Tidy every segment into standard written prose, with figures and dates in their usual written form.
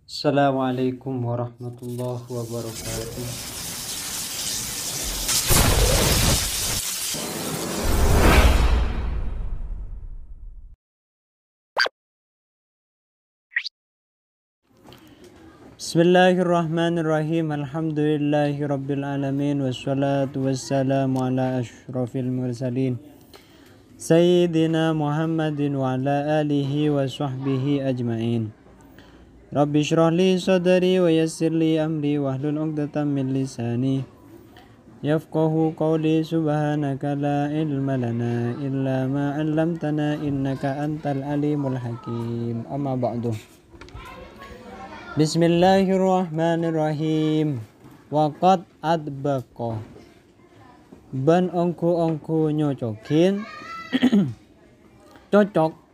Assalamualaikum warahmatullahi wabarakatuh. Bismillahirrahmanirrahim. Alhamdulillahi rabbil alamin. Wassalatu wassalamu ala ashrafil mursalin Sayyidina Muhammadin wa ala alihi wa sahbihi ajma'in. Rabbi shrah li sadri wa yassir li amri wahlul 'uqdatam min lisani yafqahu qawli. Subhanaka la ilma lana illa ma 'allamtana innaka antal alimul hakim. Amma ba'du. Bismillahirrahmanirrahim. Waqad adbaqa. Ben ongku nyocokin cocok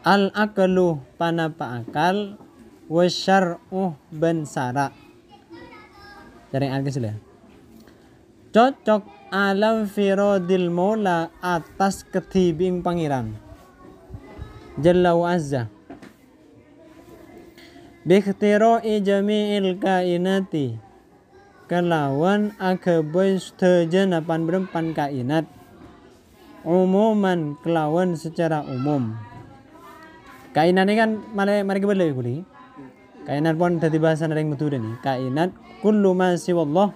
al akalu panapa akal wasyar'uh ben sara. Jaring agak sudah. Cocok alam firodil mola atas ketibing pangeran Jalla wa azza bikhtira'i jami'il kainati kelawan akabai sejenapan berempan kainat umuman kelawan secara umum. Kainat ini kan mari kita boleh kainat pun tadi bahasan ada yang betul nih. Kainat kullu ma siwallah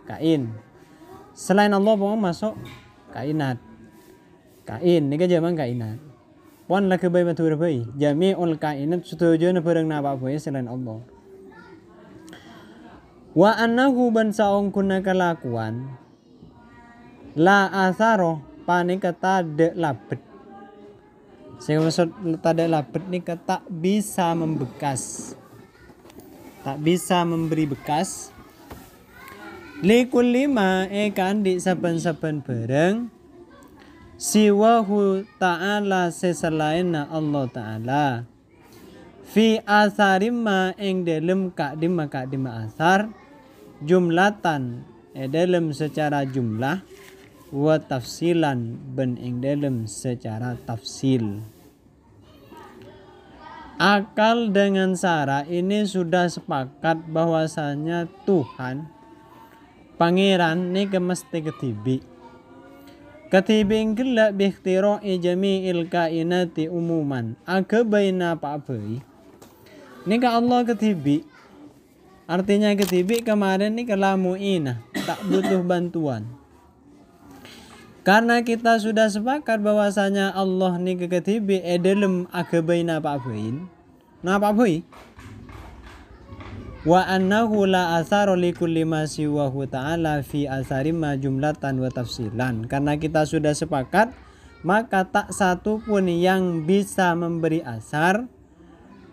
kain. Selain Allah pun masuk kainat. Kain ni kan jaman kainat. Pon lah kebai betul betul. Jami'ul kainat setuju na perang na apa selain Allah. Wa annahu ban saong kuna kelakuan la asaro panik kata de labet. Saya maksud tada labet ni tak bisa membekas. Tak bisa memberi bekas. Likul lima kan di saben-saben bareng siwahu ta'ala seselain Allah ta'ala fi asarimma ing dalam kakdima asar jumlatan dalam secara jumlah wa tafsilan ben ing dalam secara tafsil. Akal dengan sara ini sudah sepakat bahwasanya Tuhan pangeran ni mesti ketibing gelak bikhtira'i jami'il kainati umuman akabaina pa'abai ni ka Allah ketibi artinya ketibi kemarin ni kalamu'ina tak butuh bantuan karena kita sudah sepakat bahwasanya Allah ni ketibi dalam akabaina pa'abain nah pa'abai wa annahu la asara li kulli ma siwahu ta'ala fi asarima jumlatan wa tafsilan. Karena kita sudah sepakat maka tak satu pun yang bisa memberi asar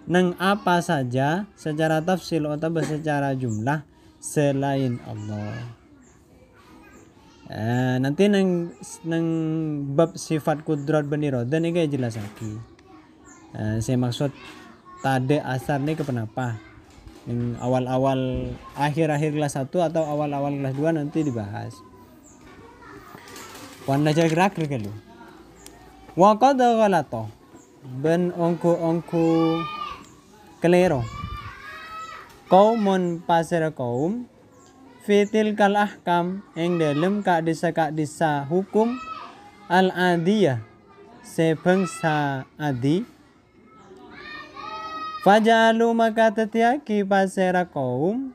nang apa saja secara tafsil atau secara jumlah selain Allah. Nanti nang bab sifat kudrat ben irada ni kayak jelas lagi. Saya maksud tade asar ni kenapa? Yang awal-awal akhir-akhir kelas 1 atau awal-awal kelas 2 nanti dibahas. Wan belajar gerak lu. Wa qad ghalata ben ongku kelero. Qaumun pasir kaum fitil kal ahkam ing dalem kadisa hukum al adiyah sebangsa adi. Fajalu maka tetiaki pasera kaum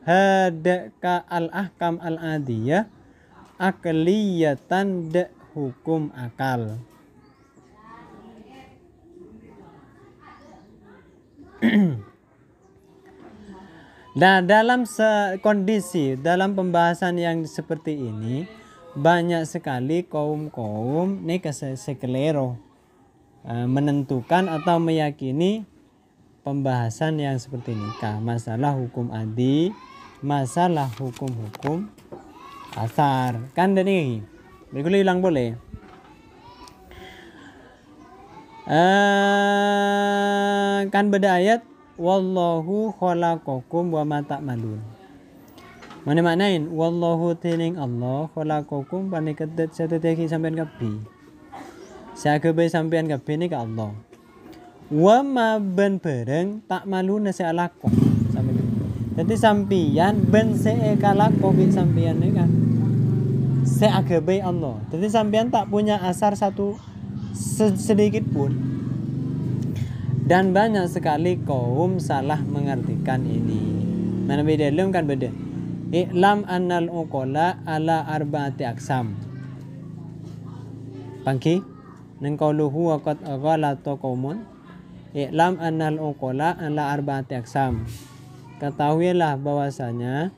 hadka al-ahkam al-adiyah akliyatan de hukum akal. Nah dalam kondisi dalam pembahasan yang seperti ini banyak sekali kaum-kaum ini sekelero menentukan atau meyakini pembahasan yang seperti ini masalah hukum adi, masalah hukum-hukum asar. Kan ini boleh hilang boleh. Kan beda ayat wallahu khalaqakum wa ma ta'malun. Mana maknain wallahu tining Allah khalaqakum panikedet seteteki sampean kabeh. Sagabe sampean kabeh ni ka Allah. wa ma ben bareng tak malu nase alako sampe. Dadi sampeyan ben se kalako bi sampeyan kan se agabai Allah. Dadi sampeyan tak punya asar satu sedikit pun. Dan banyak sekali kaum salah mengartikan ini. Mana beda dalam kan beda. I'lam annal uqala ala arba'ati aqsam. Pangki nang qauluhu wa qad ghalata qaumun. I'lam annal uqala ala arba'ati aqsam. Ketahuilah bahwasanya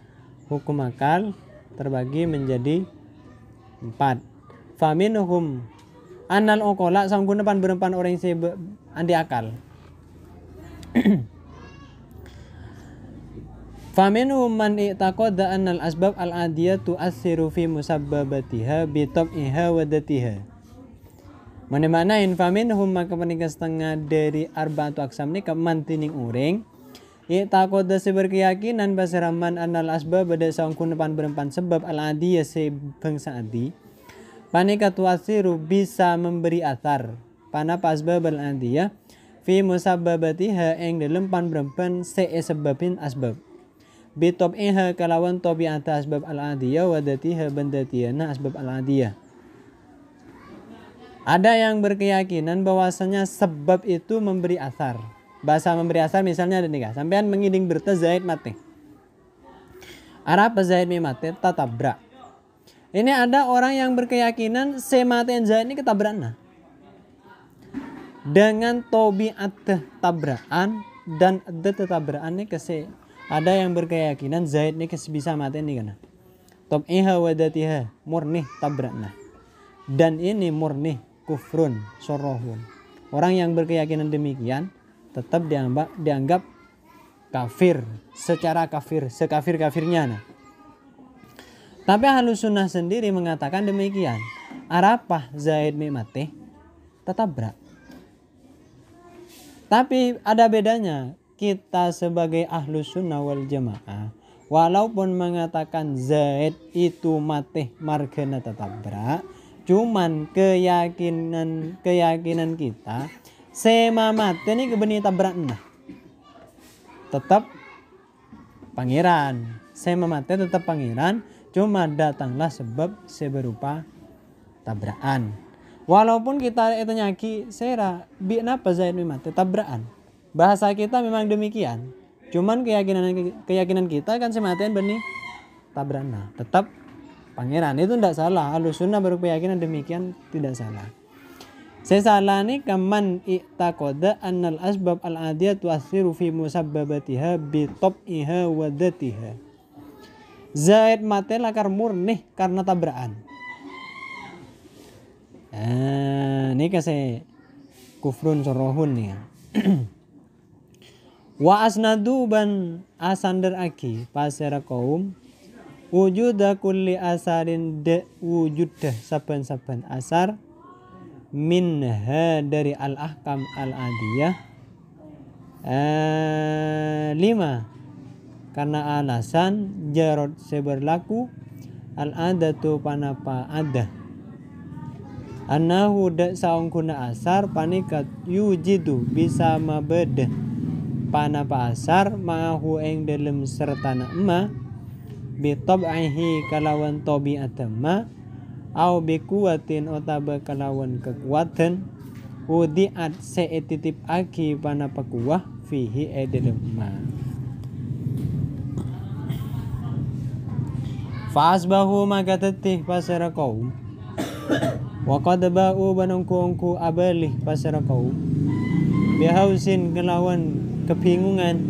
hukum akal terbagi menjadi 4. Faminhum annal uqala sangguna pan berempan orang yang andi akal. Faminhum man i'taqada annal asbab al-adiyah tu'assiru fi musabbabatiha bi tab'iha wa datiha. Mana-manain faminhum maka panika setengah dari arba'atu aqsam ni kemantining uring i'taqada seberkeyakinan basaraman annal asbab bada sangkun pan berempan sebab al-adiyah se bangsa adi panika tu'assiru bisa memberi athar pana asbab al-adiyah fi musabbabatiha ing dalem pan berempan se sebabin asbab bitob'iha kalawan tabi'ata asbab al-adiyah wa datiha bandatiyana asbab al-adiyah. Ada yang berkeyakinan bahwasanya sebab itu memberi asar. Bahasa memberi asar misalnya ada nih, sampean mengiding berta zaid mate. Arab zaid mi mate tatabra. Ini ada orang yang berkeyakinan sematen zaid ini ketabrakna. Dengan tabiat tabraan dan tabraan ini kese. Ada yang berkeyakinan zaid ini bisa mati nih kana. Tab'iha wa datiha murni tabrakna. Dan ini murni kufrun sorohun. Orang yang berkeyakinan demikian tetap dianggap kafir secara kafir, sekafir-kafirnya. Nah. Tapi Ahlus Sunnah sendiri mengatakan demikian. Arapah zaid mi mati tatabrak. Tapi ada bedanya. Kita sebagai Ahlus Sunnah wal Jamaah walaupun mengatakan zaid itu mati margana tatabrak, cuman keyakinan kita sema mati ini kebeni tabrakna tetap pangeran, sema mati tetap pangeran, cuma datanglah sebab seberupa tabrakan. Walaupun kita itu nyaki sera bi napa zaid mati tabrakan. Bahasa kita memang demikian. Cuman keyakinan kita kan sematian benih tabrana. Tetap pangeran itu tidak salah. Ahlus Sunnah berkeyakinan demikian tidak salah. Saya salah nih kaman i'taqada annal asbab al-adiyah tu'assiru fi musabbabatiha bi tab'iha wa datiha. Zaid mate lakar murni karena tabrakan. Ini kasih kufrun sorohun nih. Wa asnadu ban asander aki pasera kaum wujuda kulli asarin de wujudah saban-saban asar minha dari al-ahkam al-adiyah 5 karena alasan jarod seberlaku al-adatu panapa ada annahu da saungkuna asar panikat yujidu bisa mabeda panapa asar ma'ahu ing dalem sertana emma bi tab'ihi kalawan tabi'atama au bi kuwatin otaba kalawan kekuatan udiat seetitip aki panapa kuwah fihi dalem emma fa'asbahu maka tetih pasara kaum wa qad ba'u banungku abalih pasara kaum bihausin kelawan kebingungan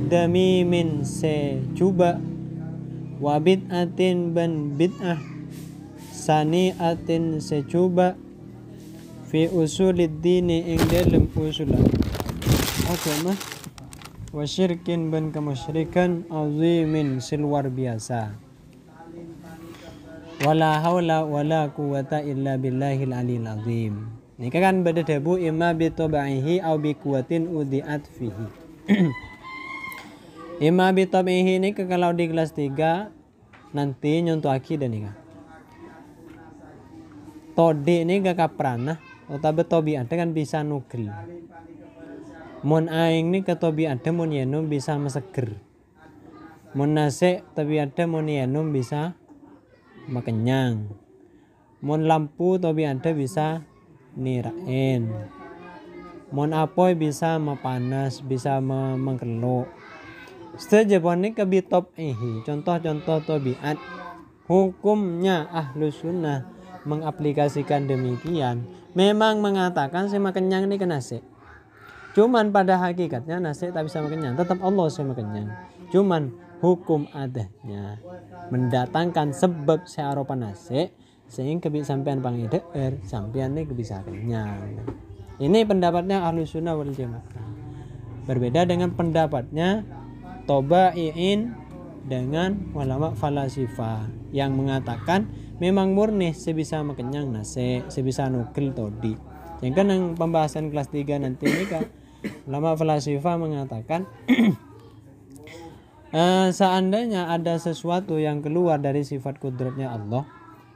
demi min se cuba wa bid'atin ban bid'ah sani'atin se cuba fi usulid dini ing dalem usul agama wa syirkin ban kemusyrikan azimin silwar biasa wala haula wala quwata illa billahil aliyil azim. Ini kan beda debu imma bi tabihi au bi kuwatin udiat fihi. Imma bi tabihi ini kalau di kelas 3 nanti nyontoh aki dan ini. Todi ini gak kaprana utawa tabiat kan bisa nukri. Mun aing ni ketobiate mun yenum bisa meseger. Mun nase tobiate mun yenum bisa makenyang. Mun lampu tobiate bisa nirain. Mun apoy bisa mepanas, bisa mengkeluk. Sejebon ni kebitop contoh-contoh tobiat. Hukumnya Ahlus Sunnah mengaplikasikan demikian. Memang mengatakan si makenyang ni kena nase. Cuman pada hakikatnya nasi tak bisa makenyang, tetap Allah saya makenyang. Cuman hukum adanya mendatangkan sebab searopa nasi sehingga kebi sampean pangideer sampean ni bisa kenyang. Ini pendapatnya Ahlus Sunnah wal Jamaah. Berbeda dengan pendapatnya Tobai'in dengan ulama falasifah yang mengatakan memang murni sebisa makenyang nasi, sebisa nukil todi. Yang kan yang pembahasan kelas 3 nanti ini kan ulama falasifah mengatakan seandainya ada sesuatu yang keluar dari sifat kudratnya Allah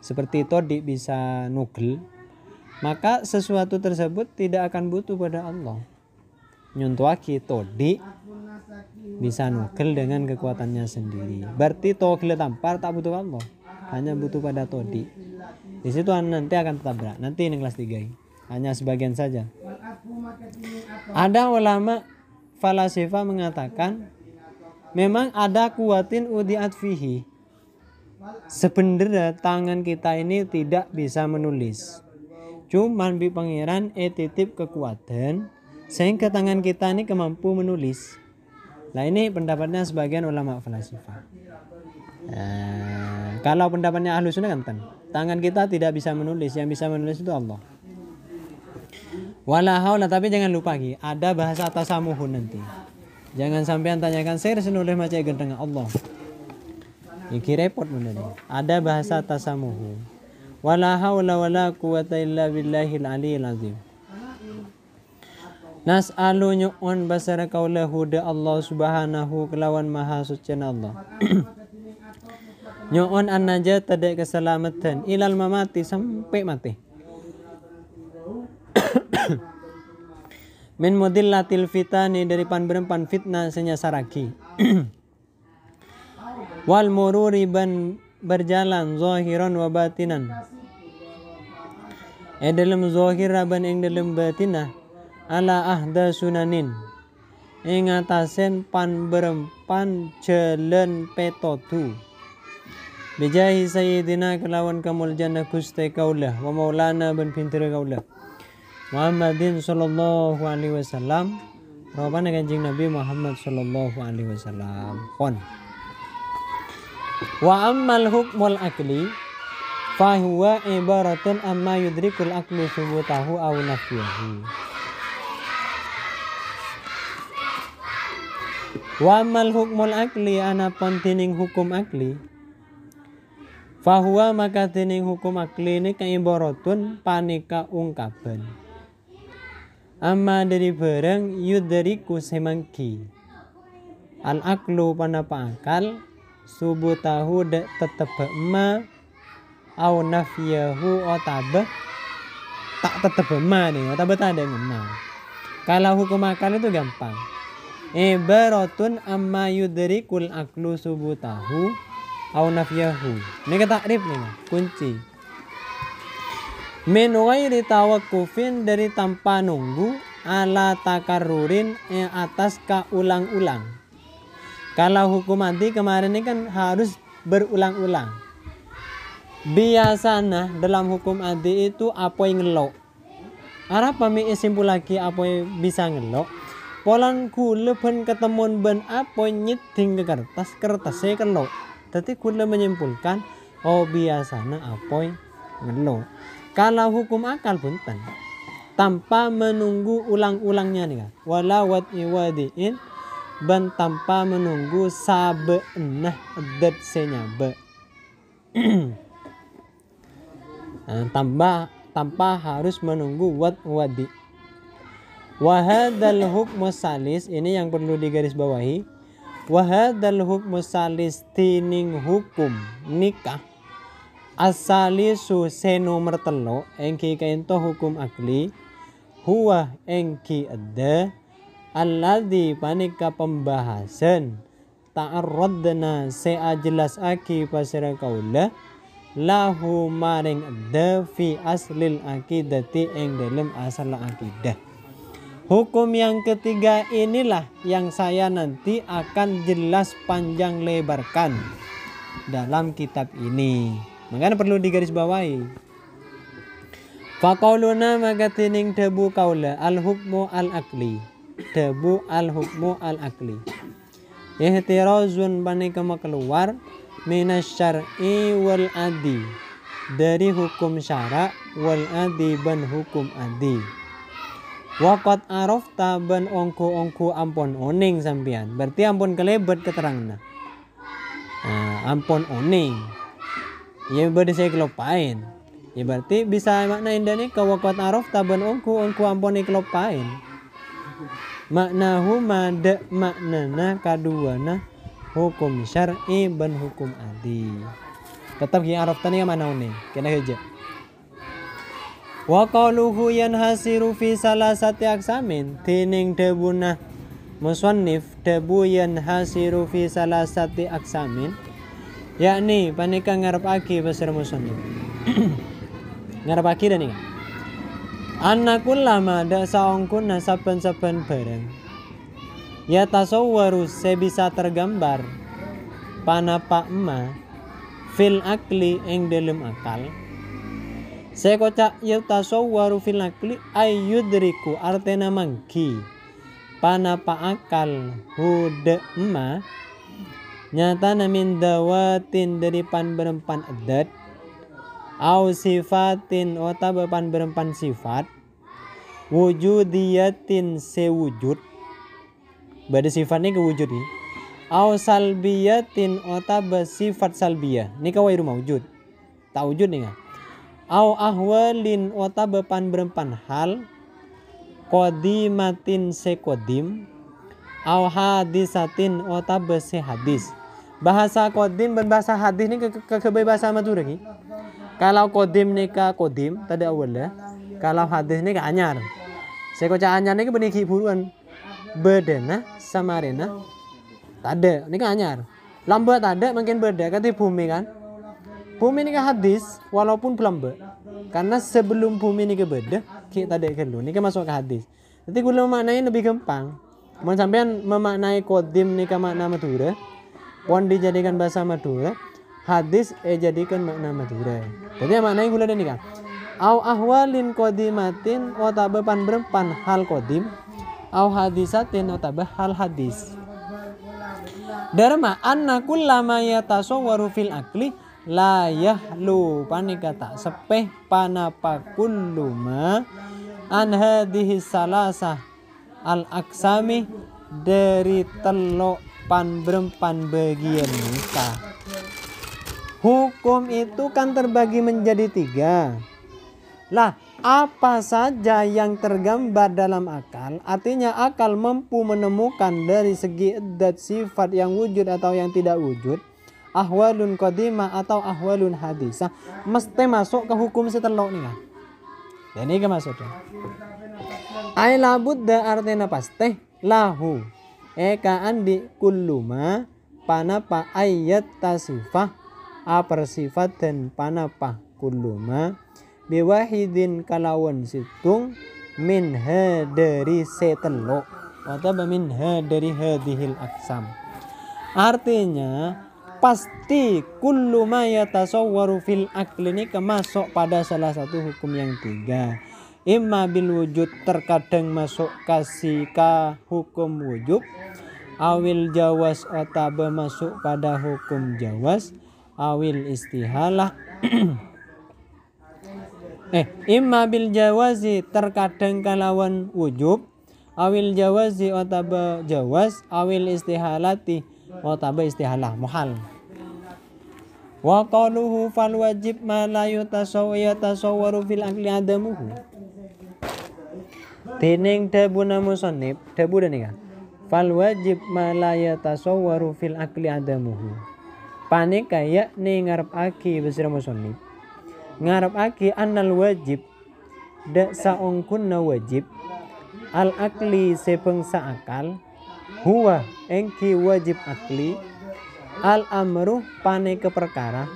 seperti todi bisa nugel, maka sesuatu tersebut tidak akan butuh pada Allah. Nyuntuaki todi bisa nugel dengan kekuatannya sendiri. Berarti togel tampar tak butuh Allah, hanya butuh pada todi. Di situ nanti akan tertabrak. Nanti ini kelas 3 ini. Hanya sebagian saja. Ada ulama falasifah mengatakan memang ada kuatin udiat fihi. Sebenarnya tangan kita ini tidak bisa menulis. Cuman bi pangeran titip kekuatan sehingga tangan kita ini kemampu menulis. Nah ini pendapatnya sebagian ulama falasifah. Kalau pendapatnya Ahlus Sunnah kan tangan kita tidak bisa menulis, yang bisa menulis itu Allah. Wala haula, tapi jangan lupa lagi ada bahasa tasamuhun nanti. Jangan sampai tanyakan saya senulis macam gendeng Allah. Iki repot bener nih. Ada bahasa tasamuhun. Wala haula wala quwata illa billahil aliyil azim. Nas'alu nyu'un basara kaulahu da Allah subhanahu kelawan maha suci Allah. Nyu'un an-najat tadek keselamatan ilal mamati sampai mati. Min mudillatil fitani dari panberempan fitnah senyasaraki. Wal mururi berjalan zahiran wa batinan. Dalam zahir ban ing dalam batinah ala ahda sunanin. Ing atasen panberempan jalan petotu. Bijahi sayyidina kelawan kamul jannah Gusti kaulah wa maulana bin pintir kaulah. Muhammadin sallallahu alaihi wasallam, rabbana kanjeng Nabi Muhammad sallallahu alaihi wasallam. Pon. Wa ammal hukmul akli fa huwa ibaratun amma yudrikul aklu subutahu aw nafyahu. Wa ammal hukmul akli ana pontining hukum akli. Fa huwa maka tining hukum akli ini kaibaratun panika ungkapan. Amma dari barang yudariku semangki al aklu panapa akal subutahu de tetep ma au nafyahu otabah tak tetep ma nih otabah tak ada ngema. Kalau hukum akal itu gampang. Ibaratun amma yudarikul aklu subutahu au nafyahu. Ini kata takrif nih kunci. Min ghairi tawakkufin dari tanpa nunggu ala takarrurin yang atas kaulang-ulang. Kalau hukum adi kemarin ini kan harus berulang-ulang. Biasanya dalam hukum adi itu apa yang ngelok. Arah pami simpul lagi apa yang bisa ngelok. Polan kule pen ketemuan ben apa nyeting ke kertas saya kelok. Tapi kule menyimpulkan oh biasanya apa yang ngelok. Kalau hukum akal punten tanpa menunggu ulang-ulangnya nih kan. Wala wadi'in ban tanpa menunggu sabenah adat senyabe. tanpa harus menunggu wadi. Wahadal hukmus salis ini yang perlu digarisbawahi. Wahadal hukmus salis tining hukum nikah. Asalisu nomor telo engki kaento hukum akli huwa engki ada alladzi panika pembahasan ta'arradna sea jelas aki pasira kaula lahu maring da fi aslil akidati ing dalam asal akidah. Hukum yang ketiga inilah yang saya nanti akan jelas panjang lebarkan dalam kitab ini. Makanya perlu digarisbawahi. Faqauluna maka tining debu kaula al-hukmu al-akli. Debu al-hukmu al-akli. Ihtirazun panika keluar minas syar'i wal adi. Dari hukum syara wal adi ban hukum adi. Waqat arafta ban ongku ampun oning sampean. Berarti ampun kelebet keterangna. Ampun oning. Ya berarti saya kelopain. Ya berarti bisa makna indani ka waqat arafta ban ongku ampun kelopain. Maknahu mada maknana kaduana hukum syar'i ban hukum adi. Tetap yang arafta ni mana oning. Kena heja. Wa qaluhu yanhasiru fi salasati aksamin tining debuna musannif debu yanhasiru fi salasati aksamin yakni panika ngarepake pasar musannif ngarepake dan ingat anakul lama da saongkuna saben-saben bareng ya tasawwaru sebisa tergambar panapa emma fil akli ing dalam akal. Saya kocak yatasawwaru fil akli ayyudriku artena mangki panapa akal huda emma nyata namin dawatin dari pan berempan adat au sifatin ota berpan berempan sifat wujudiyatin sewujud bada sifatnya kewujud ni au salbiyatin ota bersifat salbiyah ni kawai rumah wujud tak wujud ni kan au ahwalin ota bepan berempan hal qadimatin sekodim au hadisatin ota bese hadis. Bahasa kodim dan bahasa hadis ni kebebasan madura ni. Kalau kodim ni ka kodim tadi awalnya, kalau hadis ni ka anyar. Sekoca anyar ni ke beniki buruan bedena samarena tade ni ka anyar. Lambat tade makin beda kati bumi kan. Bumi ni ke hadis walaupun pelambat. Karena sebelum bumi ni ke beda, kita ada kelu ni ke masuk ke hadis. Nanti gula memaknai lebih gampang. Mau sampean memaknai kodim ni ke makna Madura, pon dijadikan bahasa Madura, hadis jadikan makna Madura. Jadi maknai gula ni kan. Au ahwalin kodimatin otabepan berempan hal kodim, au hadisatin otabah hal hadis. Dharma anna kullama yatasawwaru fil akli la yahlu panika tak sepeh panapa kulluma an hadhihi salasah al aksami dari telok pan berempan bagian muka. Hukum itu kan terbagi menjadi 3. Lah apa saja yang tergambar dalam akal, artinya akal mampu menemukan dari segi adat sifat yang wujud atau yang tidak wujud, ahwalun qadimah atau ahwalun hadisah, mesti masuk ke hukum setelok nih kan. Dan ini maksudnya. Ai labudda artinya pasti lahu. Eka andi kulluma panapa ayat tasifah apersifat dan panapa kulluma biwahidin kalawan situng minha dari setelok atau minha dari hadhil aksam. Artinya pasti kullu ma yatasawwaru fil akli ini kemasuk pada salah satu hukum yang 3. Imma bil wujud terkadang masuk kasih ka hukum wujub, awil jawaz atau masuk pada hukum jawaz, awil istihalah. Imma bil jawazi terkadang kalawan wujub, awil jawazi atau jawaz, awil istihalati atau istihalah muhal. Wa qaluhu fal wajib ma la yatasawwaru fil akli adamuhu. Tining dabuna musannif dabu dan nika. Fal wajib ma la yatasawwaru fil akli adamuhu. Panika yakni ngarepake besira musannif. Ngarepake annal wajib da saongkunna wajib al akli sebangsa akal, huwa engki wajib akli, al amru pane ke perkara,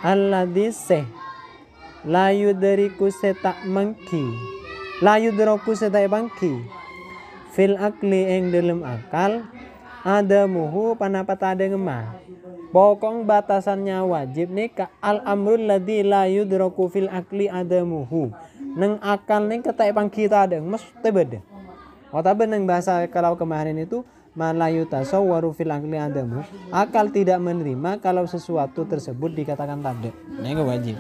alladzi se layu dariku setak mangki, layu daraku setak bangki, fil akli eng dalam akal, ada muhu panapat ada ngemah. Pokong batasannya wajib nih ka al amrul ladzi la yudraku fil akli adamuhu. Neng akal nih ketak pangki ta ada mesti beda. Wata beneng bahasa kalau kemarin itu malayu tasawwaru fil akli adamu. Akal tidak menerima kalau sesuatu tersebut dikatakan tak ada. Ini wajib.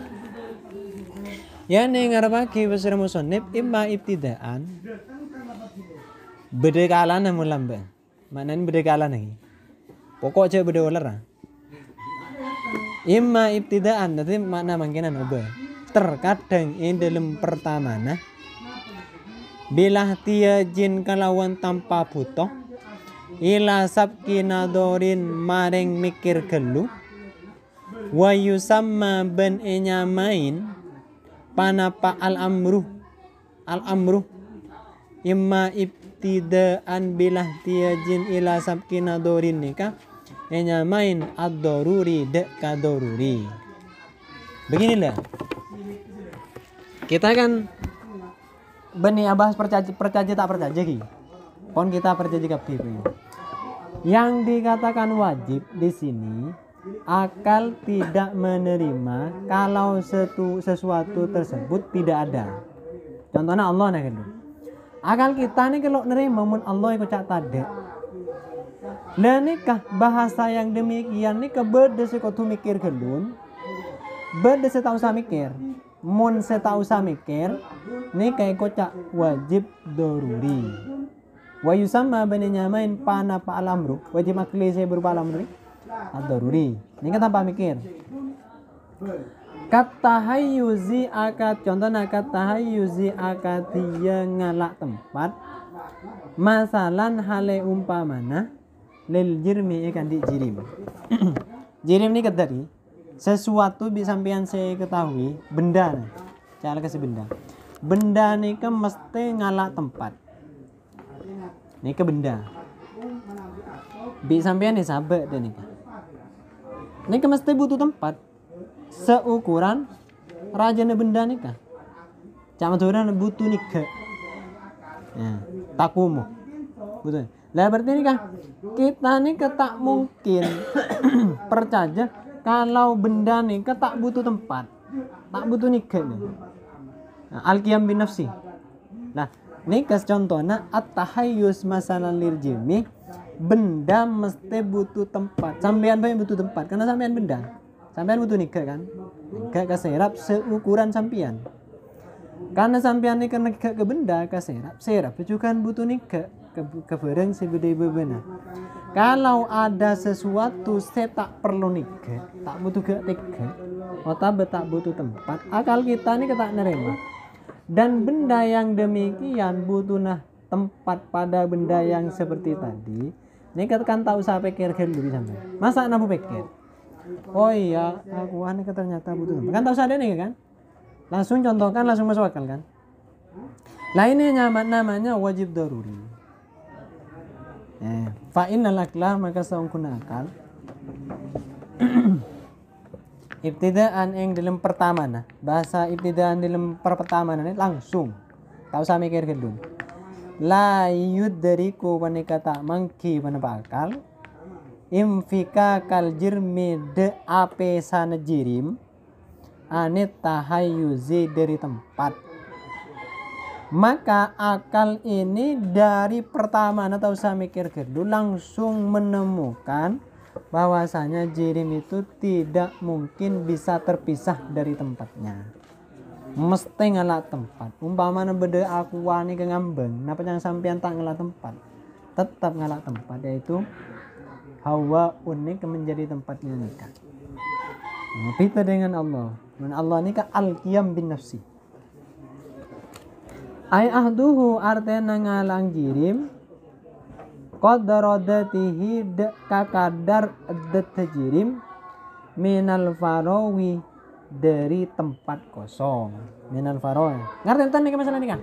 Ya nih ngarepake besar musannif imma ibtidaan. Beda kalan namun lambe. Maknanya beda kalan nih. Pokok aja beda olah. Imma ibtidaan nanti makna mangkinan ubah. Terkadang in dalam pertama nah bilah tiajin kalawan tanpa butuh ila sabki nadorin maring mikir gelu wa yusamma ben enyamain panapa al amru imma ibtidaan bilah tiajin ila sabki nadorin nikah enyamain ad-daruri dek kadoruri. Beginilah kita kan beni abah percaya tak percaya ki. Pon kita percaya kabeh. Yang dikatakan wajib di sini akal tidak menerima kalau sesuatu tersebut tidak ada. Contohnya Allah nih kan. Akal kita nih kalau nerima mun Allah ikut cak tade. Lah nikah bahasa yang demikian nikah beda sekotu mikir gelun, beda setau usah mikir, mun setau usah mikir, nikah kocak wajib doruri. Wa yusamma bani nyamain panapa alamru, wajib akli saya berupa alamru, doruri. Nikah tanpa mikir. Kata hayyuzi akad, contohnya kata hayyuzi akad dia ngalak tempat, masalan hale umpamana. Lil jirmi ikan di jirim. Jirim ini tadi sesuatu bisa sampean saya ketahui benda nih. Cara kasih benda. Benda nih ke mesti ngalak tempat. Nih ke benda. Bisa sampean nih sabek deh nih. Nih ke mesti butuh tempat. Seukuran rajane benda nih kan. Cama turan butuh nih ke. Nah, takumu. Betul. Lah berarti ini kan kita nih tak mungkin percaya kalau benda nih tak butuh tempat, tak butuh nikah nih. Nah, al-qiyam bin nafsi. Nah, nikah contohnya at-tahayyus masalan lil jimi, benda mesti butuh tempat. Sampean butuh tempat karena sampean benda. Sampean butuh nikah kan? Nikah keserap seukuran sampean. Karena sampean nikah ke benda keserap, serap juga butuh nikah. Kebareng sebeda bebenah. Kalau ada sesuatu saya tak perlu nikah, tak butuh nikah, atau tak butuh tempat, akal kita ini tak nerima. Dan benda yang demikian butuh tempat pada benda yang seperti tadi. Ini kan tak usah pikir dulu sampai. Masa namu pikir? Oh iya, aku aneh ternyata butuh tempat. Kan tak usah ada nih kan? Langsung contohkan, langsung masuk akal kan? Lah ini namanya wajib daruri. Fa innal akla maka saungkuna akal ibtidaan yang dalam pertama nah bahasa ibtidaan dalam pertama nah langsung tak usah mikir dulu la yudriku panika tak mangki panapa akal imfika kal jirmi de ape sana jirim anit tahayyuzi dari tempat. Maka akal ini dari pertama atau usah mikir dulu langsung menemukan bahwasanya jirim itu tidak mungkin bisa terpisah dari tempatnya. Mesti ngalak tempat. Umpamanya beda aku wani ke ngambeng, napa yang sampean tak ngalak tempat? Tetap ngalak tempat yaitu hawa unik menjadi tempatnya nikah. Kita dengan Allah. Dan Allah ini kan al-qiyam bin nafsi. Ay ahduhu artena ngalang jirim qadradatihi kakadar adat jirim minal farawi dari tempat kosong minal farawi. Ngerti enten nih masalah ini kan?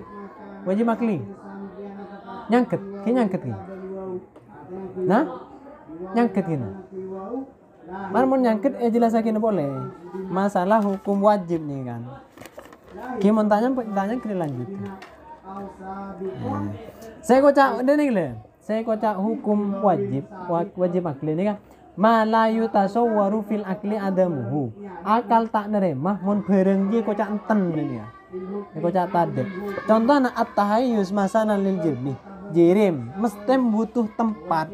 Wajib akli. Nyangket ki. Nah, nyangket ki. Mana mau nyangket jelasakin boleh. Masalah hukum wajib nih kan. Ki mau tanya ke lanjut. Saya kocak ini le. Saya kocak hukum wajib akli ini kan. Malayu tasawwaru fil akli adamuhu. Akal tak nerima mun bareng ki kocak enten ini ya. Ini kocak tadi. Contohnya at-tahayyuz masanan lil jirmi. Jirim mesti butuh tempat.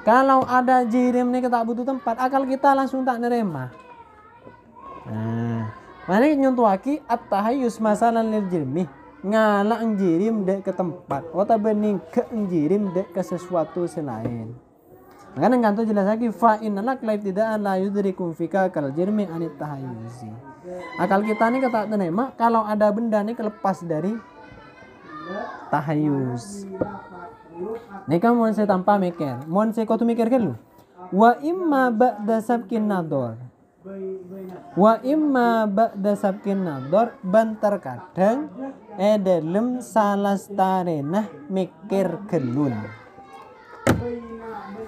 Kalau ada jirim nih tak butuh tempat, akal kita langsung tak nerima. Nah, mana nyontohaki at-tahayyuz masalan lil jirmi. Ngalah jirim dek ke tempat, atau bening ke jirim dek ke sesuatu selain. Maka nganto jelas lagi fa innalak laif tidak la yudrikum fika kal jirmi anit tahayyuzi. Akal kita nih tak nerima kalau ada benda nih kelepas dari tahayyuz. Nih kan mau saya tanpa mikir, mau saya kau tu mikir kan lu. Wa imma ba'da sabkin nador. Wa imma ba'da sabkin nador bantar kadang dalam salastarena mikir gelun.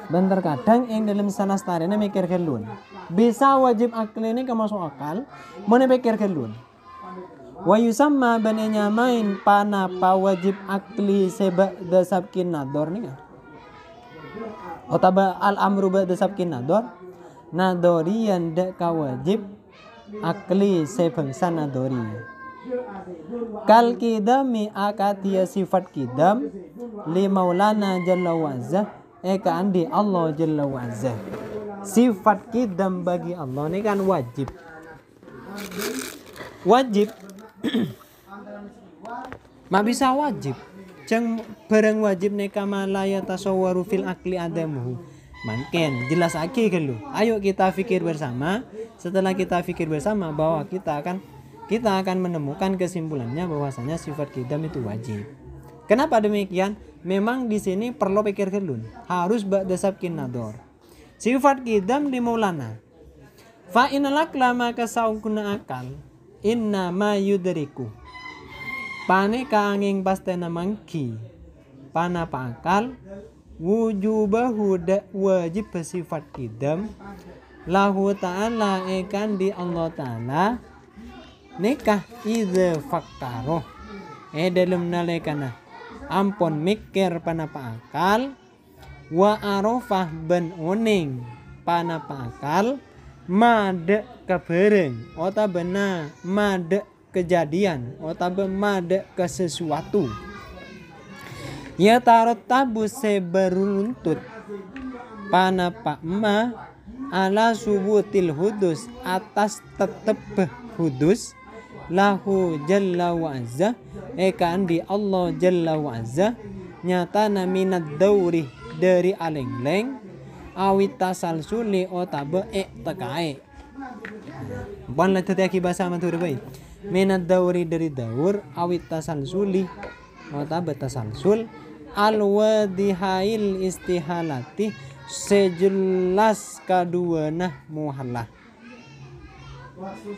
Bantar kadang dalam salastarena mikir gelun. Bisa wajib akli ini kemasuk akal, mana mikir gelun. Wa yusamma banenya main panapa wajib akli seba dasabkin nador nih kan. Otaba al amru ba dasabkin nador. Nadorian dak ka wajib akli sebangsa nadori. Kal kidami akatia sifat kidam li maulana jalla wa'azza ka andi Allah jalla wa'azza. Sifat kidam bagi Allah ini kan wajib. Wajib ma bisa wajib ceng barang wajib neka malaya tasawwaru fil akli adamuhu mungkin jelas lagi kan lu. Ayo kita fikir bersama. Setelah kita fikir bersama bahwa kita akan menemukan kesimpulannya bahwasanya sifat kidam itu wajib. Kenapa demikian? Memang di sini perlu pikir kelun, harus ba'da sabkin nador. Sifat kidam di maulana fa inalak lama kasaukuna akal inna ma yudriku pane kaanging pastena mangki pana pakal wujubahu wajib bersifat kidam lahu ta'ala ekan di Allah ta'ala nikah idza fakkaroh dalam nalekana ampun mikir pana pakal wa arafah ben oning pana pakal made kebereng ota bena made kejadian ota made ke sesuatu ya tarot tabu seberuntut pana pakma ala subutil hudus atas tetep hudus lahu jalla wa'azza kan di Allah jalla wa'azza nyata naminat dauri dari aleng-leng awit tasalsuli otabe tekae. Ban la tadi bahasa matur bae. Minad dauri dari daur awit tasalsuli otabe tasalsul alwadihail istihalati sejelas kaduana muhallah.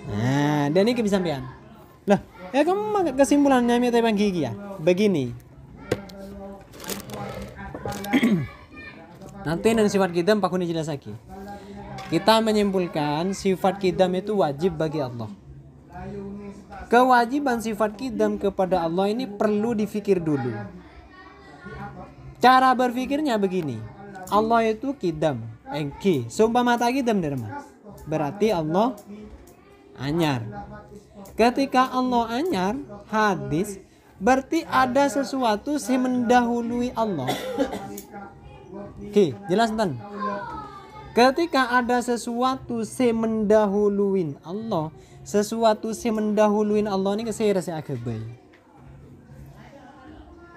Nah, dan ini kebisampean. Lah, kamu kesimpulannya mi tebang gigi ya. Begini. Nanti dengan sifat kidam Pak Kuni jelas lagi. Kita menyimpulkan sifat kidam itu wajib bagi Allah. Kewajiban sifat kidam kepada Allah ini perlu difikir dulu. Cara berfikirnya begini. Allah itu kidam, engki. Sumpah mata kidam derma. Berarti Allah anyar. Ketika Allah anyar, hadis berarti ada sesuatu yang mendahului Allah. Oke, jelas kan? Ketika ada sesuatu yang mendahuluin Allah, sesuatu yang mendahuluin Allah ini kesehara saya agak baik.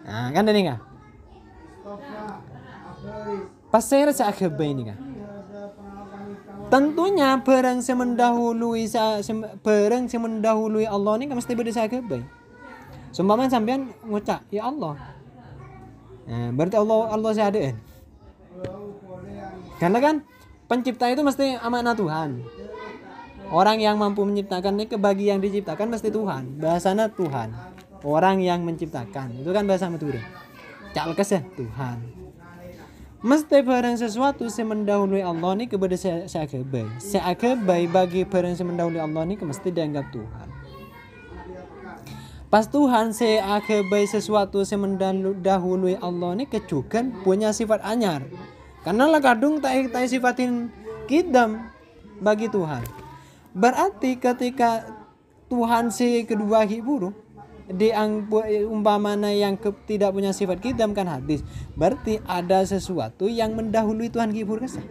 Nah, kan ini enggak? Pas saya agak baik ini kan? Tentunya barang yang mendahului Allah ini kan mesti beda saya agak baik. Seumpama sampean ngucap ya Allah. Nah, berarti Allah saya ada. Karena kan pencipta itu mesti amanah Tuhan. Orang yang mampu menciptakan ini bagi yang diciptakan mesti Tuhan. Bahasanya Tuhan. Orang yang menciptakan itu kan bahasa Madura. Cak lekas ya Tuhan. Mesti barang sesuatu yang mendahului Allah ni kepada seagebai. Seagebai bagi barang yang mendahului Allah ni mesti dianggap Tuhan. Pas Tuhan seagebai sesuatu yang mendahului Allah ni kejukan punya sifat anyar. Karena lah kadung tak sifatin kidam bagi Tuhan. Berarti ketika Tuhan si kedua hiburu di umpamana yang tidak punya sifat kidam kan hadis. Berarti ada sesuatu yang mendahului Tuhan hibur kesah.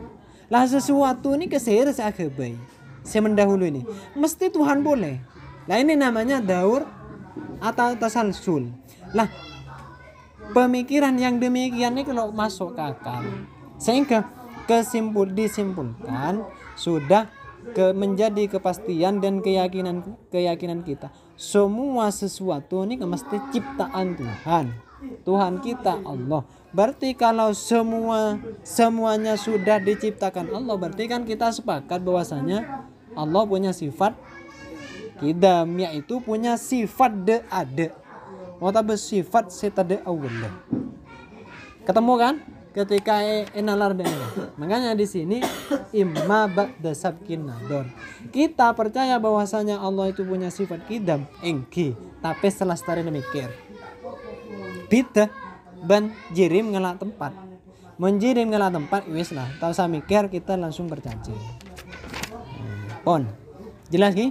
Lah sesuatu ini keser seagebai. Saya mendahului ini. Mesti Tuhan boleh. Lah ini namanya daur atau tasalsul. Lah pemikiran yang demikian ini kalau masuk ke akal sehingga disimpulkan sudah menjadi kepastian dan keyakinan kita. Semua sesuatu ini mesti ciptaan Tuhan kita Allah. Berarti kalau semuanya sudah diciptakan Allah, berarti kan kita sepakat bahwasanya Allah punya sifat kidam, yaitu punya sifat ada. Wata sifat setada awal. Ketemu kan? Ketika enalar dengan. Makanya di sini imma ba'da sabkin nador. Kita percaya bahwasanya Allah itu punya sifat kidam, engki, tapi selastari mikir. Bita ban jirim ngelak tempat. Menjirim ngelak tempat wis lah. Tahu saya mikir kita langsung berjanji. Pon. Jelas ki?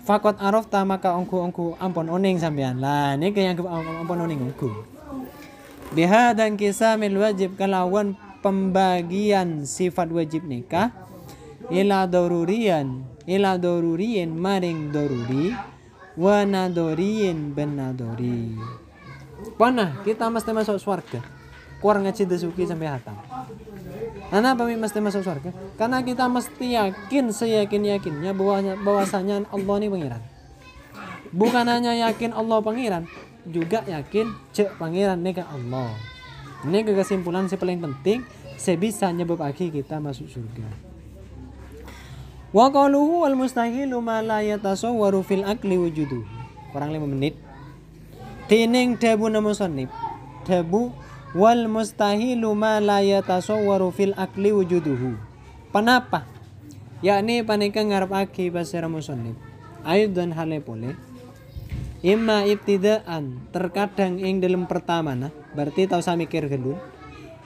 Fakot araf ta maka ongku ampun oning sampean. Lah ini kayak ampun oning ongku. Biha dan kisah mil wajib kelawan pembagian sifat wajib nikah ila darurian maring daruri wa nadoriin ben nadori. Panah kita mesti masuk surga. Kurang ngaji desuki sampai hatam. Kenapa mesti masuk surga? Karena kita mesti yakin seyakin-yakinnya bahwasanya Allah ini pangeran. Bukan hanya yakin Allah pangeran, juga yakin cek pangeran neka Allah. Ini kesimpulan yang paling penting sebisa nyebabake kita masuk surga. Wa qaluhu wal mustahilu ma la yatasawwaru fil akli wujuduhu. Kurang 5 menit. Tining debu nama sonib. Debu wal mustahilu ma la yatasawwaru fil akli wujuduhu. Panapa? Yakni panika ngarepake pasira musannif. Aidan hale pole. Imma ibtidaan terkadang ing dalam pertama nah berarti tau sa mikir gedun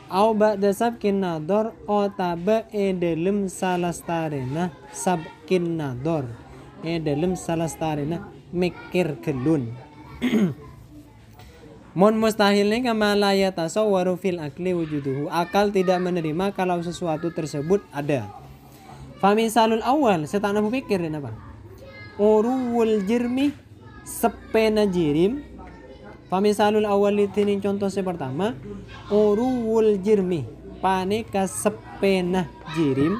au ba'da sabkin nador otaba dalam salastarena sabkin nador dalam salastarena mikir gedun. Mon mustahil ni kama la yatasawwaru fil akli wujuduhu. Akal tidak menerima kalau sesuatu tersebut ada. Famisalul awal saya tak nampu pikir apa? Uruwul jirmi sepena jirim. Famisalul awal ini contoh yang pertama. Uruwul jirmi paneka sepena jirim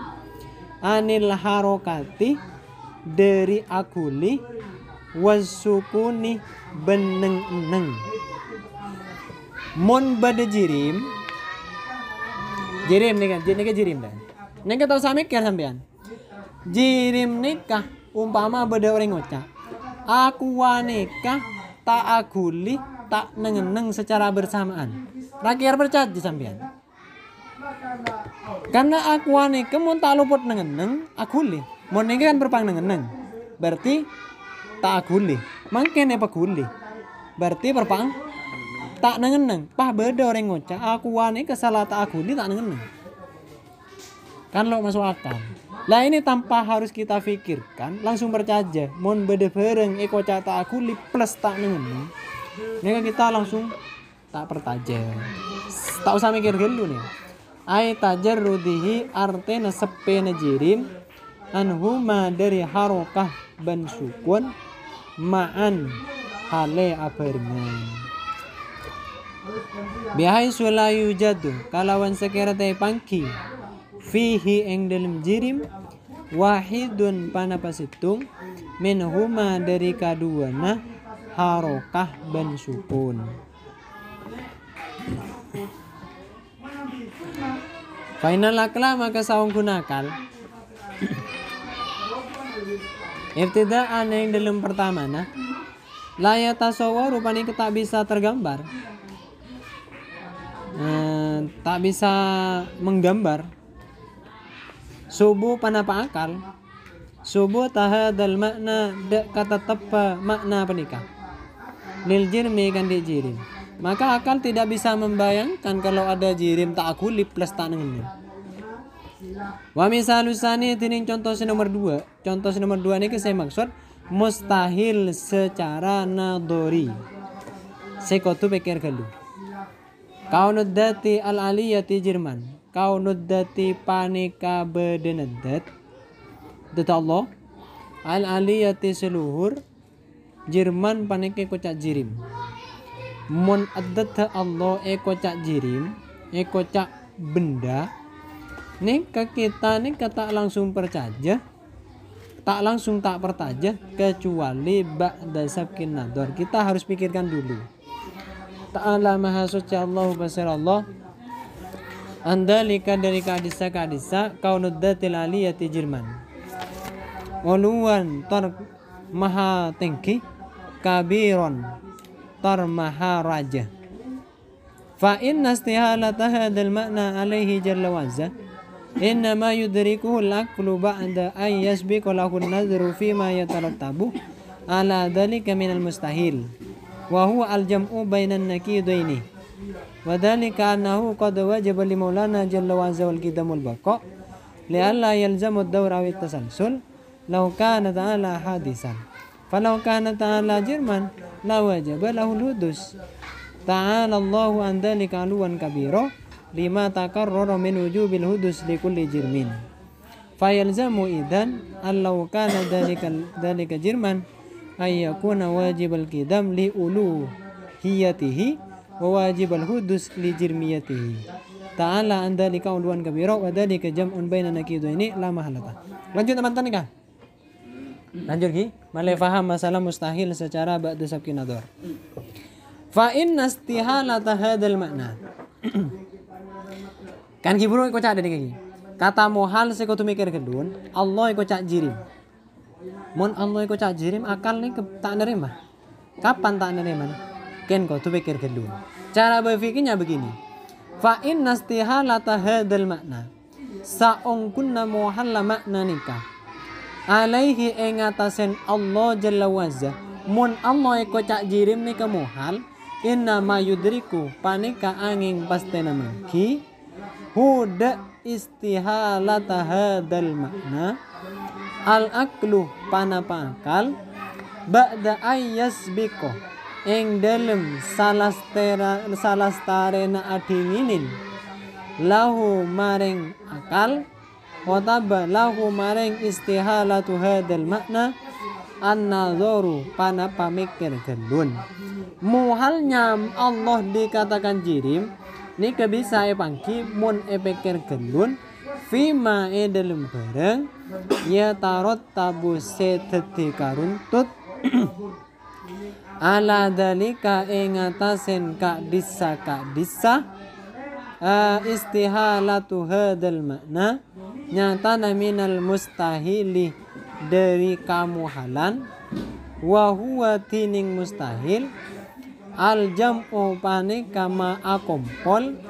anil harokati dari akuli wasukuni beneng-eneng. Mon bade jirim nih kan jirim dah. Nek tahu sampe kan sampean. Jirim nikah umpama bade orang ngocak. Aku nikah tak aguli tak nengeneng secara bersamaan. Rakyat percaya sampean. Karena aku nikah mun tak luput nengeneng aguli. Mun nikah kan berpang nengeneng. Berarti tak aguli. Mangkene paguli. Berarti berpang tak nengeneng. Pah beda orang ngocak aku nikah salah tak aguli tak nengeneng. Kan lo masuk akal. Lah ini tanpa harus kita pikirkan, langsung percaya. Mon beda bareng eko cata aku plus tak nengen. Nek kita langsung tak pertaja. Tak usah mikir dulu nih. Ai tajarrudihi artena sepena jirim anhuma dari harokah ban sukun ma'an hale abarengan. Bihai sulayu jadu kalawan sekira tay pangki fihi eng dalam jirim wahidun panapasitung minhuma dari kaduana harokah ban sukun. Final akla maka saung gunakal. Ibtidaan yang dalam pertama nah layat tasawwur rupanya tak bisa tergambar. tak bisa menggambar subuh panapa akal subuh tahadal makna dek kata tepa makna penikah lil jirmi kan di jirim, maka akal tidak bisa membayangkan kalau ada jirim tak akuli plus tak nengen. Wa misalusani tining contoh nomor 2. Contoh nomor 2 ini saya maksud mustahil secara nadori. Sekotu pikir dulu. Kaunuddati al-aliyati Jerman. Kaunuddati panika bedenedet. Data Allah. Al-aliyati seluhur. Jerman panika kocak jirim. Mun adat Allah kocak jirim. Kocak benda. Nih ke kita nih kata langsung percaya. Tak langsung tak pertaja kecuali ba'da sabkin nador. Kita harus pikirkan dulu. Ta'ala maha suci Allah basir Allah. Andalika dari kadisa kaunuddatil aliyati Jerman. Uluan tar maha tinggi kabiron tar maha raja. Fa inna istihalata hadal makna alaihi jalla wazza. Innama yudrikuhu al-aqlu ba'da an yasbiqa lahu an-nadru fima yatarattabu ala dhalika minal mustahil wa huwa al-jam'u bainan naqidaini wa dhalika annahu qad wajaba li maulana jalla wa azza wal qidamul baqa li alla yalzamu ad-dawr aw at-tasalsul law kana ta'ala hadisan falau kana ta'ala jirman la wajaba lahu al-hudus ta'ala Allahu an dhalika aluwan kabira lima takarrara min wujubil hudus li kulli jirmin fayalzamu idzan allau kana dzalika jirman ay yakuna wajibal qidam li uluhiyatihi wa wajibal hudus li jirmiyatihi ta'ala an dzalika ulwan kabira wa dzalika jam'un baina naqidaini la mahalata. Lanjut teman-teman nikah. Lanjut ki malai faham masalah mustahil secara ba'da sabqin nador. Fa inna istihalata hadzal makna kan kiburu iko cak ada nih kata mohal saya kau mikir kedun Allah iko cak jirim mon Allah iko cak jirim akal nih tak nerima kapan tak nerima ken kau tu pikir kedun cara berfikirnya begini fa inna istihalata hadzal makna saongkunna mohalla makna nikah alaihi engatasen Allah jalla wazza mon Allah iko cak jirim nih kemohal inna ma yudriku panika angin pastena mangki huda istihalata hadal makna al-aklu panapa akal ba'da ayyasbiko ing dalem salastarena adinginin lahu maring akal wataba lahu maring istihalatu hadal makna an-nadharu panapa mikir gendun muhalnya Allah dikatakan jirim ni kebisa pangki mun pikir gendun fima dalam bareng ya tarot tabu seteti karuntut ala dalika ingatasen kak disa istihalatu hadal makna nyata minal mustahili dari kamuhalan wa huwa tining mustahil al jam'u panika ma akompol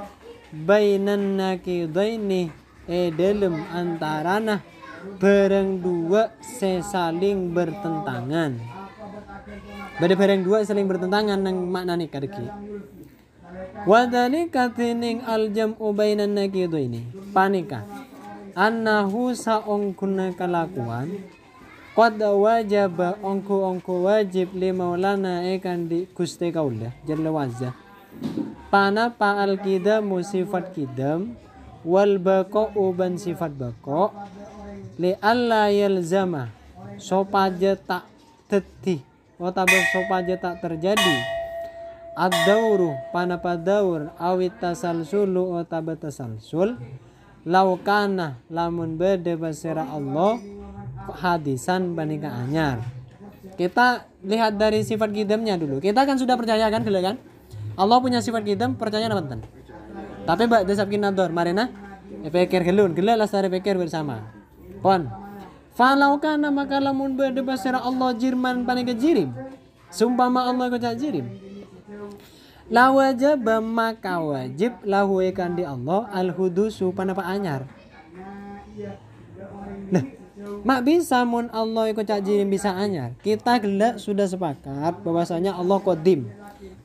bainan naqidaini dalam antarana barang dua saling bertentangan barang dua saling bertentangan nang makna nikah iki wa dzalika tining al jam'u bainan naqidaini panika annahu saongkuna kalakuan qad wajaba ongko wajib li maulana kan di Gusti Kaula jalla wazza panapa al qidamu sifat qidam wal baqa'u ban sifat baqa li alla yalzama sopaja tak tetih wataba sopaja tak terjadi ad-dauru panapa daur awit tasalsulu wataba tasalsul laukana lamun bade basira Allah hadisan bandingkan anyar. Kita lihat dari sifat qidamnya dulu. Kita kan sudah percaya kan gila kan? Allah punya sifat qidam percaya apa ten? Tapi bak desapkin nador marina pikir gelun gila lah sare pikir bersama. Pon. Falau kana maka lamun bade basira Allah jirman bandingkan jirim. Sumpama Allah kocak jirim. La wajaba maka wajib lahu ikan di Allah al-hudusu panapa anyar. Nah, mak bisa mun Allah ikut cak jirim bisa anyar. Kita gelak sudah sepakat bahwasanya Allah qadim.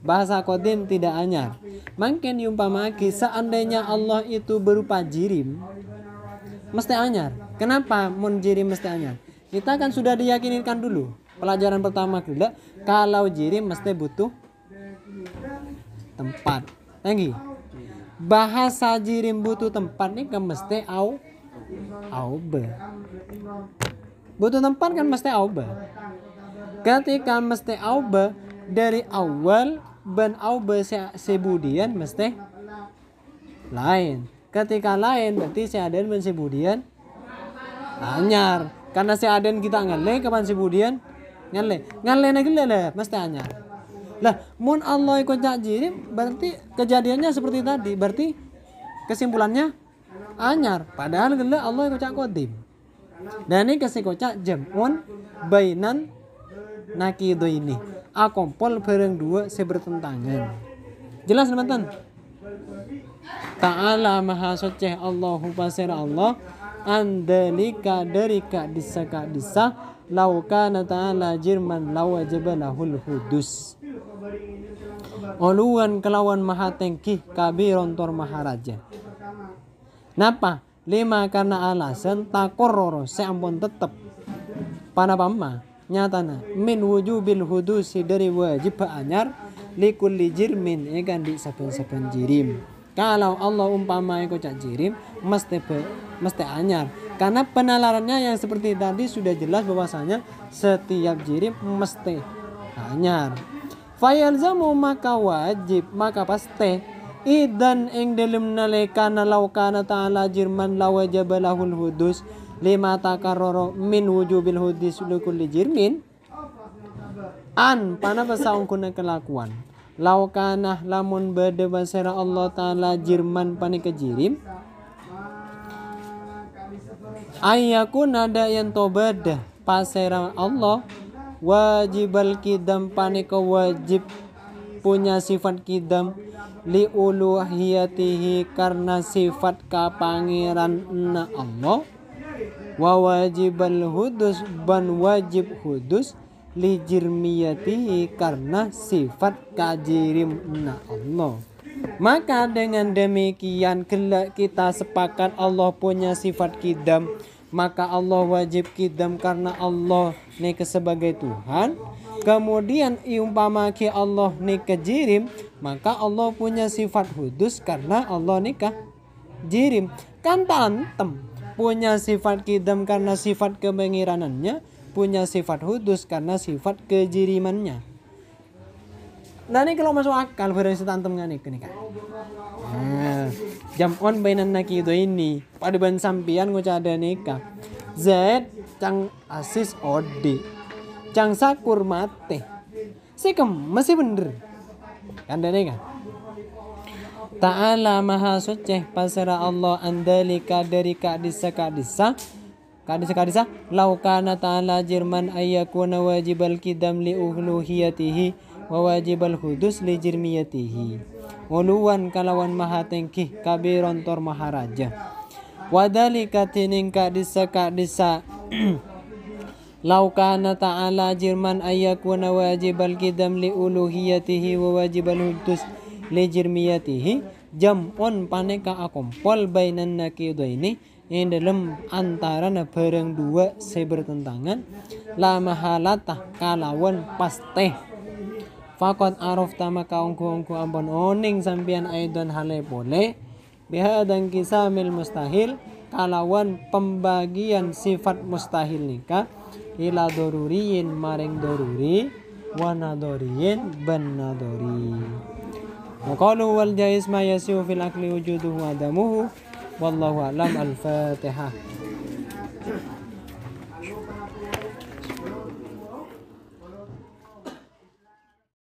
Bahasa qadim tidak anyar. Mungkin yumpamaki seandainya Allah itu berupa jirim mesti anyar. Kenapa mun jirim mesti anyar? Kita kan sudah diyakinkan dulu. Pelajaran pertama gelak kalau jirim mesti butuh tempat. Lagi. Bahasa jirim butuh tempat nih kan mesti aube. Butuh tempat kan mesti aube. Ketika mesti aube dari awal ben aube sebudian mesti lain. Ketika lain berarti seaden ben sebudian anyar. Karena seaden kita ngale kapan sebudian ngale lah mesti anyar. Lah, mun Allah ikut cak jirim berarti kejadiannya seperti tadi. Berarti kesimpulannya anyar. Padahal gila Allah ikut cak qadim. Dan ini kasih kocak jam'un bainan nakido ini. Akompol bareng dua sebertentangan. Jelas teman-teman? Ta'ala maha suci Allahu pasir Allah andalika dari kak disa laukana ta'ala jirman lawajabalahul hudus. Oluan kelawan maha tengkih kabiron tor maharaja. Napa? 5 karena alasan takororo seampun tetep panapama nyatana min wujubil hudusi dari wajib anyar likulli jirmin ikan di saben-saben jirim. Kalau Allah umpama ikut cak jirim mesti anyar. Karena penalarannya yang seperti tadi sudah jelas bahwasanya setiap jirim mesti anyar. Fayalzamu maka wajib maka pasti idan ing dalam nalikana laukana ta'ala jirman lawajabalahul hudus 5 takarroro min wujubil hudus likulli jirmin an pana pasaung kuna kelakuan laukana lamun bade basara Allah ta'ala jirman pani kejirim ayakun ada yang tobadah pasera Allah wajibal kidam paniko wajib punya sifat kidam li uluhiyatihi karena sifat kapangeran na Allah wa wajibal hudus ban wajib hudus li jirmiyatihi karena sifat kajirim na Allah. Maka dengan demikian kita sepakat Allah punya sifat kidam, maka Allah wajib kidam karena Allah nih sebagai Tuhan. Kemudian iumpama ki Allah nih kejirim, maka Allah punya sifat hudus karena Allah nikah jirim. Kan tantem punya sifat kidam karena sifat kebengiranannya, punya sifat hudus karena sifat kejirimannya. Nah ini kalau masuk akal bareng setantem ngane kan. Jam'un bainan nakido ini pada ban sampian ngucada nikah. Z cang asis ode. Cang sakur mate. Sikem masih bener. Kandane kan. Ta'ala maha suci pasara Allah andalika dari kadisa laukana ta'ala jirman ayyakuna wajibal kidam li uluhiyatihi wa wajibal hudus li jirmiyatihi uluwan kalawan maha tengkih kabiron tor maharaja wadhalika tining kadisa laukana ta'ala jirman ayyakuna wajibal kidam li uluhiyatihi wa wajibal hudus li jirmiyatihi jam'un paneka akompol bainan nakidaini ini dalam antara barang dua sebertentangan la mahalatah kalawan pasteh fakot aruf tama kaungku ampun oning sampian aidon hale boleh bihadang kisamil mustahil kalawan pembagian sifat mustahil nikah ila doruriyin maring doruri wana doriyin ban nadori waqalu wal jais ma yasiu fil akli wujuduhu adamuhu wallahu a'lam. Al-Fatihah.